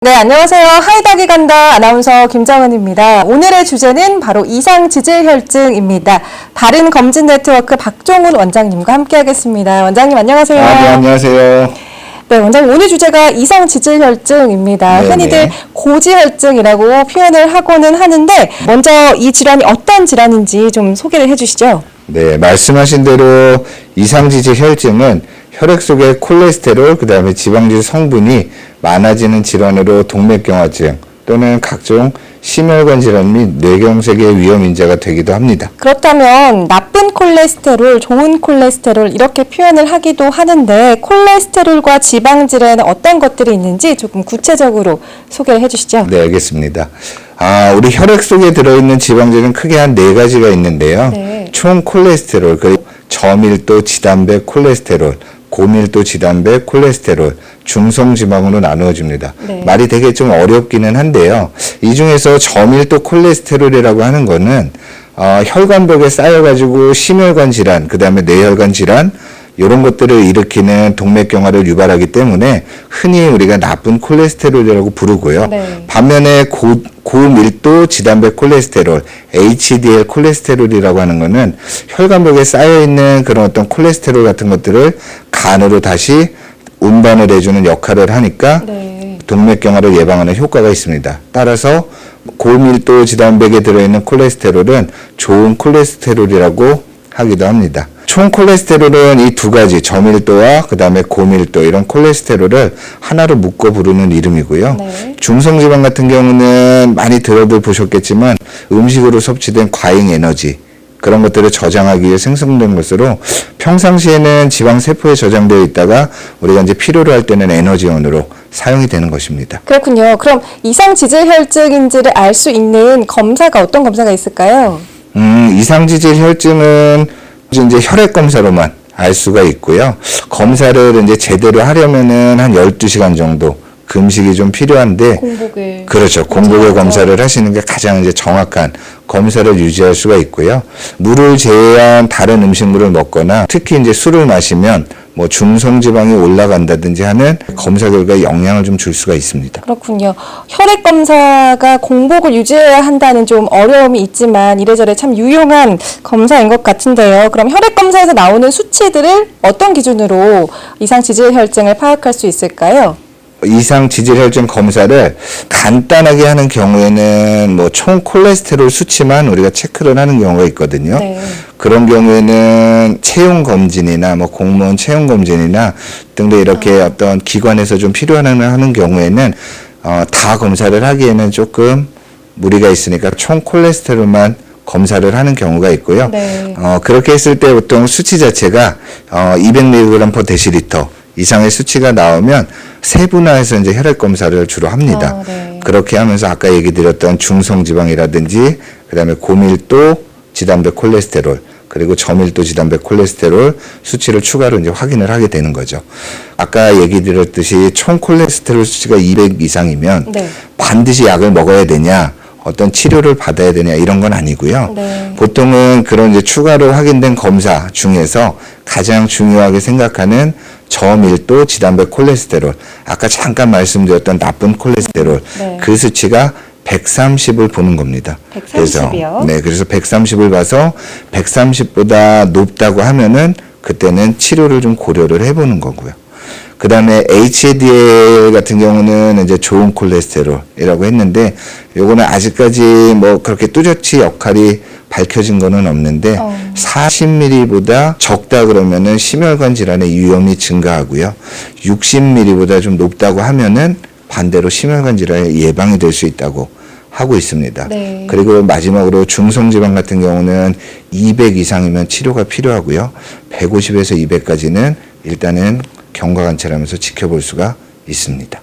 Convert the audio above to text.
네, 안녕하세요. 하이닥이 간다 아나운서 김정은입니다. 오늘의 주제는 바로 이상지질혈증입니다. 바른검진 네트워크 박종훈 원장님과 함께하겠습니다. 원장님 안녕하세요. 네, 안녕하세요. 네, 원장님 오늘 주제가 이상지질혈증입니다. 네네. 흔히들 고지혈증이라고 표현을 하고는 하는데 먼저 이 질환이 어떤 질환인지 좀 소개를 해주시죠. 네, 말씀하신 대로 이상지질혈증은 혈액 속의 콜레스테롤, 그 다음에 지방질 성분이 많아지는 질환으로 동맥경화증 또는 각종 심혈관 질환 및 뇌경색의 위험 인자가 되기도 합니다. 그렇다면 나쁜 콜레스테롤, 좋은 콜레스테롤 이렇게 표현을 하기도 하는데 콜레스테롤과 지방질에는 어떤 것들이 있는지 조금 구체적으로 소개를 해주시죠. 네, 알겠습니다. 우리 혈액 속에 들어있는 지방질은 크게 한 4가지가 있는데요. 네. 총 콜레스테롤, 그리고 저밀도 지단백 콜레스테롤, 고밀도 지단백 콜레스테롤, 중성지방으로 나누어집니다. 네. 말이 되게 좀 어렵기는 한데요. 이 중에서 저밀도 콜레스테롤이라고 하는 거는 혈관벽에 쌓여가지고 심혈관 질환, 그 다음에 뇌혈관 질환 이런 것들을 일으키는 동맥경화를 유발하기 때문에 흔히 우리가 나쁜 콜레스테롤이라고 부르고요. 네. 반면에 고밀도 지단백 콜레스테롤, HDL 콜레스테롤이라고 하는 거는 혈관벽에 쌓여있는 그런 어떤 콜레스테롤 같은 것들을 간으로 다시 운반을 해주는 역할을 하니까 네. 동맥경화를 예방하는 효과가 있습니다. 따라서 고밀도 지단백에 들어있는 콜레스테롤은 좋은 콜레스테롤이라고 하기도 합니다. 총 콜레스테롤은 이 2가지 저밀도와 그 다음에 고밀도 이런 콜레스테롤을 하나로 묶어 부르는 이름이고요. 네. 중성지방 같은 경우는 많이 들어도 보셨겠지만 음식으로 섭취된 과잉 에너지 그런 것들을 저장하기 위해 생성된 것으로 평상시에는 지방세포에 저장되어 있다가 우리가 이제 필요로 할 때는 에너지원으로 사용이 되는 것입니다. 그렇군요. 그럼 이상지질혈증인지를 알 수 있는 검사가 어떤 검사가 있을까요? 이상지질혈증은 이제 혈액 검사로만 알 수가 있고요. 검사를 이제 제대로 하려면은 한 12시간 정도 금식이 좀 필요한데 공복에. 그렇죠. 공복에 검사를 하시는 게 가장 이제 정확한 검사를 유지할 수가 있고요. 물을 제외한 다른 음식물을 먹거나 특히 이제 술을 마시면 뭐 중성지방이 올라간다든지 하는 검사 결과에 영향을 좀 줄 수가 있습니다. 그렇군요. 혈액 검사가 공복을 유지해야 한다는 좀 어려움이 있지만 이래저래 참 유용한 검사인 것 같은데요. 그럼 혈액 검사에서 나오는 수치들을 어떤 기준으로 이상지질혈증을 파악할 수 있을까요? 이상지질혈증 검사를 간단하게 하는 경우에는 뭐 총 콜레스테롤 수치만 우리가 체크를 하는 경우가 있거든요. 네. 그런 경우에는 채용 검진이나 뭐 공무원 채용 검진이나 등등 이렇게 어떤 기관에서 좀 필요하는 경우에는 다 검사를 하기에는 조금 무리가 있으니까 총 콜레스테롤만 검사를 하는 경우가 있고요. 네. 그렇게 했을 때 보통 수치 자체가 200mg/dL 이상의 수치가 나오면 세분화해서 이제 혈액 검사를 주로 합니다. 네. 그렇게 하면서 아까 얘기 드렸던 중성지방이라든지 그다음에 고밀도 지단백 콜레스테롤 그리고 저밀도 지단백 콜레스테롤 수치를 추가로 이제 확인을 하게 되는 거죠. 아까 얘기 드렸듯이 총 콜레스테롤 수치가 200 이상이면 네. 반드시 약을 먹어야 되냐, 어떤 치료를 받아야 되냐 이런 건 아니고요. 네. 보통은 그런 이제 추가로 확인된 검사 중에서 가장 중요하게 생각하는 저밀도 지단백 콜레스테롤, 아까 잠깐 말씀드렸던 나쁜 콜레스테롤, 네. 그 수치가 130을 보는 겁니다. 130이요? 그래서 130을 봐서 130보다 높다고 하면은 그때는 치료를 좀 고려를 해보는 거고요. 그 다음에 HDL 같은 경우는 이제 좋은 콜레스테롤이라고 했는데 요거는 아직까지 뭐 그렇게 뚜렷이 역할이 밝혀진 거는 없는데 40ml보다 적다 그러면은 심혈관 질환의 위험이 증가하고요. 60ml보다 좀 높다고 하면은 반대로 심혈관 질환의 예방이 될 수 있다고 하고 있습니다. 네. 그리고 마지막으로 중성지방 같은 경우는 200 이상이면 치료가 필요하고요. 150에서 200까지는 일단은 경과 관찰하면서 지켜볼 수가 있습니다.